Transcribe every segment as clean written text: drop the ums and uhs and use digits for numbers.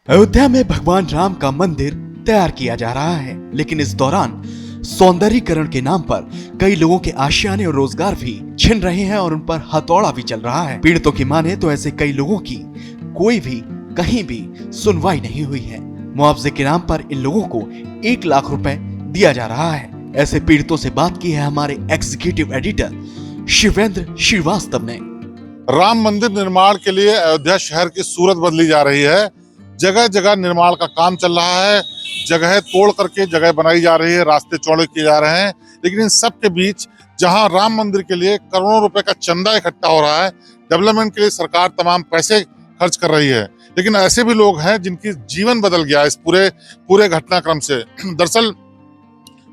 अयोध्या में भगवान राम का मंदिर तैयार किया जा रहा है, लेकिन इस दौरान सौंदर्यीकरण के नाम पर कई लोगों के आशियाने और रोजगार भी छिन रहे हैं और उन पर हथौड़ा भी चल रहा है। पीड़ितों की माने तो ऐसे कई लोगों की कोई भी कहीं भी सुनवाई नहीं हुई है। मुआवजे के नाम पर इन लोगों को 1 लाख रुपए दिया जा रहा है। ऐसे पीड़ितों से बात की है हमारे एग्जीक्यूटिव एडिटर शिवेंद्र श्रीवास्तव ने। राम मंदिर निर्माण के लिए अयोध्या शहर की सूरत बदली जा रही है। जगह जगह निर्माण का काम चल रहा है, जगह तोड़ करके जगह बनाई जा रही है, रास्ते चौड़े किए जा रहे हैं। लेकिन इन सब के बीच जहां राम मंदिर के लिए करोड़ों रुपए का चंदा इकट्ठा हो रहा है, डेवलपमेंट के लिए सरकार तमाम पैसे खर्च कर रही है, लेकिन ऐसे भी लोग हैं जिनकी जीवन बदल गया इस पूरे घटनाक्रम से। दरअसल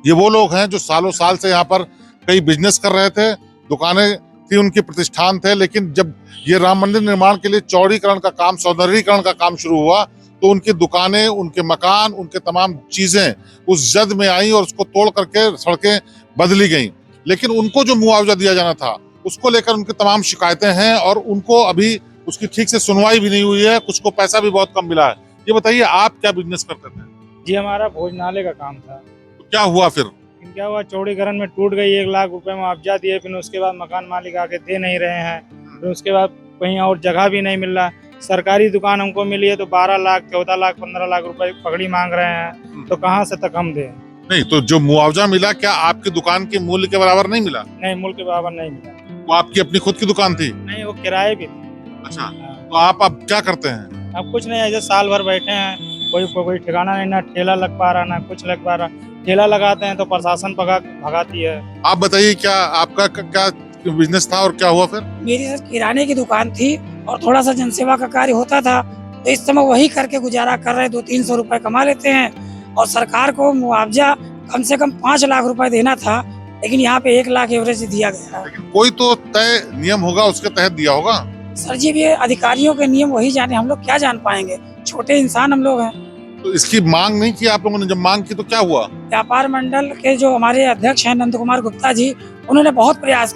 ये वो लोग हैं जो सालों साल से यहाँ पर कई बिजनेस कर रहे थे, दुकानें थी, उनके प्रतिष्ठान थे, लेकिन जब ये राम मंदिर निर्माण के लिए चौड़ीकरण का काम, सौंदर्यीकरण का काम शुरू हुआ तो उनकी दुकानें, उनके मकान, उनके तमाम चीजें उस जद में आई और उसको तोड़ करके सड़कें बदली गई। लेकिन उनको जो मुआवजा दिया जाना था उसको लेकर उनकी तमाम शिकायतें हैं और उनको अभी उसकी ठीक से सुनवाई भी नहीं हुई है। कुछ को पैसा भी बहुत कम मिला है। ये बताइए, आप क्या बिजनेस करते थे? जी हमारा भोजनालय का काम था। तो क्या हुआ फिर? क्या हुआ, चौड़ीकरण में टूट गई, 1 लाख रुपए मुआवजा दिए, फिर उसके बाद मकान मालिक आके दे नहीं रहे हैं, फिर उसके बाद कहीं और जगह भी नहीं मिल रहा। सरकारी दुकान हमको मिली है तो 12 लाख 14 लाख 15 लाख रुपए पगड़ी मांग रहे हैं, तो कहाँ से तक हम दें? नहीं, तो जो मुआवजा मिला क्या आपकी दुकान के मूल्य के बराबर नहीं मिला? नहीं, मूल्य के बराबर नहीं मिला। वो आपकी अपनी खुद की दुकान थी? नहीं, वो किराए भी थी। अच्छा, तो आप अब क्या करते हैं? अब कुछ नहीं, ऐसे साल भर बैठे हैं, कोई ठिकाना नहीं, ना ठेला लग पा रहा ना कुछ लग पा रहा। ठेला लगाते हैं तो प्रशासन भगाती है। आप बताइए, क्या आपका क्या बिजनेस था और क्या हुआ फिर? मेरी सर किराने की दुकान थी और थोड़ा सा जनसेवा का कार्य होता था, तो इस समय वही करके गुजारा कर रहे, 200-300 रुपए कमा लेते हैं। और सरकार को मुआवजा कम से कम 5 लाख रुपए देना था, लेकिन यहाँ पे 1 लाख एवरेज दिया गया। लेकिन कोई तो तय नियम होगा, उसके तहत दिया होगा। सर जी, ये अधिकारियों के नियम वही जाने, हम लोग क्या जान पाएंगे, छोटे इंसान हम लोग हैं। तो इसकी मांग नहीं की आप लोगों ने? जब मांग की तो क्या हुआ? व्यापार मंडल के जो हमारे अध्यक्ष हैं नंद कुमार गुप्ता जी, उन्होंने बहुत प्रयास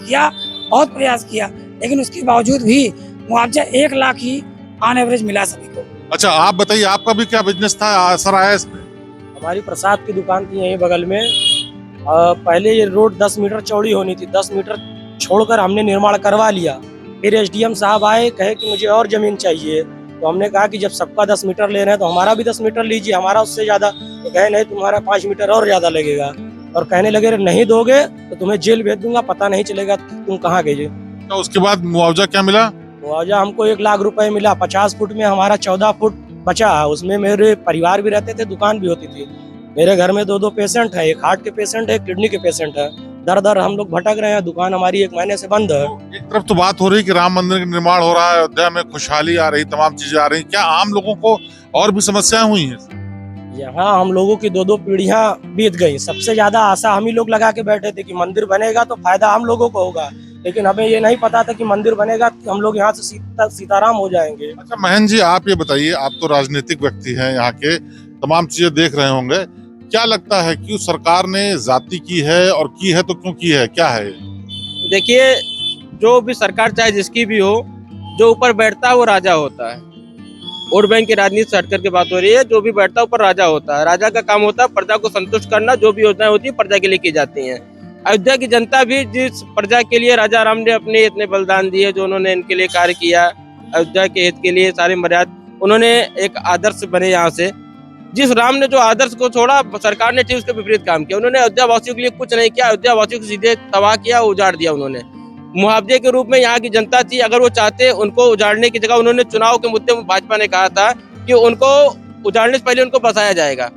किया, लेकिन उसके बावजूद भी मुआवजा 1 लाख ही ऑन एवरेज मिला सभी को। अच्छा, आप बताइए, आपका भी क्या बिजनेस था, असर आया इसमें? हमारी प्रसाद की दुकान थी यहीं बगल में। पहले ये रोड 10 मीटर चौड़ी होनी थी, 10 मीटर छोड़कर हमने निर्माण करवा लिया। फिर एसडीएम साहब आए, कहे कि मुझे और जमीन चाहिए, तो हमने कहा कि जब सबका 10 मीटर ले रहे हैं तो हमारा भी 10 मीटर लीजिए, हमारा उससे ज्यादा। तो कहे नहीं, तुम्हारा 5 मीटर और ज्यादा लगेगा, और कहने लगे नहीं दोगे तो तुम्हें जेल भेज दूंगा, पता नहीं चलेगा तुम कहाँ गए। तो उसके बाद मुआवजा क्या मिला? मुआवजा हमको 1 लाख रुपए मिला। 50 फुट में हमारा 14 फुट बचा, उसमें मेरे परिवार भी रहते थे, दुकान भी होती थी। मेरे घर में 2 पेशेंट है, एक हार्ट के पेशेंट है, एक किडनी के पेशेंट है। दर हम लोग भटक रहे हैं, दुकान हमारी 1 महीने से बंद है। एक तरफ तो बात हो रही कि राम मंदिर का निर्माण हो रहा है, अयोध्या में खुशहाली आ रही, तमाम चीजें आ रही, क्या आम लोगों को और भी समस्याएं हुई हैं? यहाँ हम लोगों की 2 पीढ़ियां बीत गई। सबसे ज्यादा आशा हम ही लोग लगा के बैठे थे कि मंदिर बनेगा तो फायदा हम लोगों को होगा, लेकिन हमें ये नहीं पता था कि मंदिर बनेगा तो हम लोग यहाँ से सीताराम हो जाएंगे। अच्छा महेंद्र जी, आप ये बताइए, आप तो राजनीतिक व्यक्ति हैं, यहाँ के तमाम चीजें देख रहे होंगे, क्या लगता है क्यों सरकार ने जाति की है, और की है तो क्यों की है, क्या है? देखिए, जो भी सरकार चाहे जिसकी भी हो, जो ऊपर बैठता है वो राजा होता है। वोट बैंक की राजनीति से हटकर के बात हो रही है। जो भी बैठता है ऊपर राजा होता है। राजा का काम होता है प्रजा को संतुष्ट करना, जो भी योजनाएं होती है प्रजा के लिए की जाती हैं। अयोध्या की जनता भी जिस प्रजा के लिए राजा राम ने अपने इतने बलिदान दिए, जो उन्होंने इनके लिए कार्य किया, अयोध्या के हित के लिए सारे मर्यादा, उन्होंने एक आदर्श बने। यहाँ से जिस राम ने जो आदर्श को छोड़ा, सरकार ने ठीक उसके विपरीत काम किया। उन्होंने अयोध्या वासियों के लिए कुछ नहीं किया, अयोध्या वासियों को सीधे तबाह किया, उजाड़ दिया उन्होंने। मुआवजे के रूप में यहाँ की जनता थी, अगर वो चाहते उनको उजाड़ने की जगह, उन्होंने चुनाव के मुद्दे में भाजपा ने कहा था कि उनको उजाड़ने से पहले उनको बसाया जाएगा।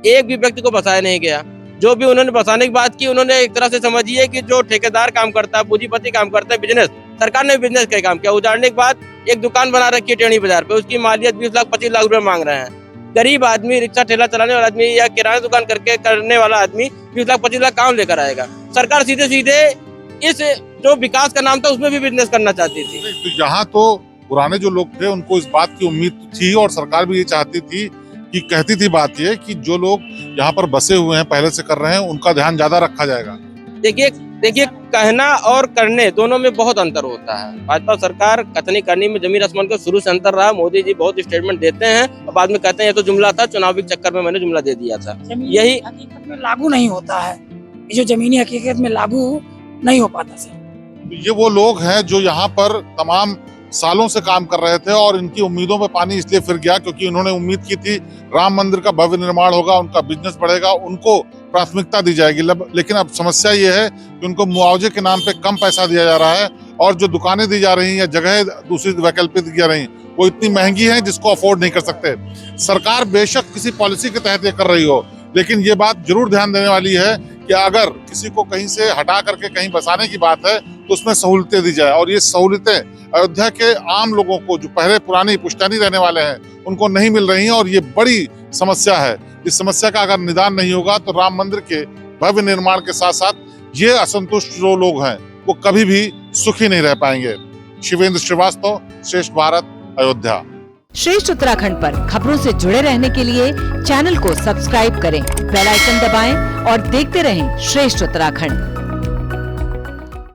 एक भी व्यक्ति को बसाया नहीं गया। जो भी उन्होंने बसाने की बात की, उन्होंने एक तरह से समझिए कि जो ठेकेदार काम करता है, पूंजीपति काम करता है, बिजनेस, सरकार ने बिजनेस का काम किया। उजाड़ने के बाद एक दुकान बना रखी है टेढ़ी बाजार पे, उसकी मालियत 20 लाख 25 लाख रुपए मांग रहे हैं। गरीब आदमी, रिक्शा ठेला चलाने वाला आदमी या किराना दुकान करने वाला आदमी 20 लाख 25 लाख काम लेकर आएगा। सरकार सीधे सीधे इस जो विकास का नाम था उसमें भी बिजनेस करना चाहती थी। तो यहाँ तो पुराने जो लोग थे उनको इस बात की उम्मीद थी, और सरकार भी ये चाहती थी कि कहती थी बात ये कि जो लोग यहाँ पर बसे हुए हैं, पहले से कर रहे हैं, उनका ध्यान ज्यादा रखा जाएगा। देखिए, देखिए, कहना और करने दोनों में बहुत अंतर होता है। भाजपा सरकार कथनी करनी में जमीन आसमान का शुरू से अंतर रहा। मोदी जी बहुत स्टेटमेंट देते हैं और बाद में कहते हैं ये तो जुमला था, चुनावी चक्कर में मैंने जुमला दे दिया था। यही हकीकत में लागू नहीं होता है, ये जो जमीनी हकीकत में लागू नहीं हो पाता सर। ये वो लोग हैं जो यहाँ पर तमाम सालों से काम कर रहे थे और इनकी उम्मीदों पे पानी इसलिए फिर गया क्योंकि उन्होंने उम्मीद की थी राम मंदिर का भव्य निर्माण होगा, उनका बिजनेस बढ़ेगा, उनको प्राथमिकता दी जाएगी। लेकिन अब समस्या ये है कि उनको मुआवजे के नाम पे कम पैसा दिया जा रहा है और जो दुकानें दी जा रही हैं या जगह दूसरी वैकल्पिक दी जा रही हैं वो इतनी महंगी है जिसको अफोर्ड नहीं कर सकते। सरकार बेशक किसी पॉलिसी के तहत ये कर रही हो, लेकिन ये बात जरूर ध्यान देने वाली है कि अगर किसी को कहीं से हटा करके कहीं बसाने की बात है तो उसमें सहूलतें दी जाए। और ये सहूलतें अयोध्या के आम लोगों को जो पहले पुरानी पुश्तैनी रहने वाले हैं उनको नहीं मिल रही हैं और ये बड़ी समस्या है। इस समस्या का अगर निदान नहीं होगा तो राम मंदिर के भव्य निर्माण के साथ साथ ये असंतुष्ट जो लोग हैं वो कभी भी सुखी नहीं रह पाएंगे। शिवेंद्र श्रीवास्तव, श्रेष्ठ भारत, अयोध्या। श्रेष्ठ उत्तराखंड पर खबरों से जुड़े रहने के लिए चैनल को सब्सक्राइब करें, बेल आइकन दबाएं और देखते रहें श्रेष्ठ उत्तराखंड।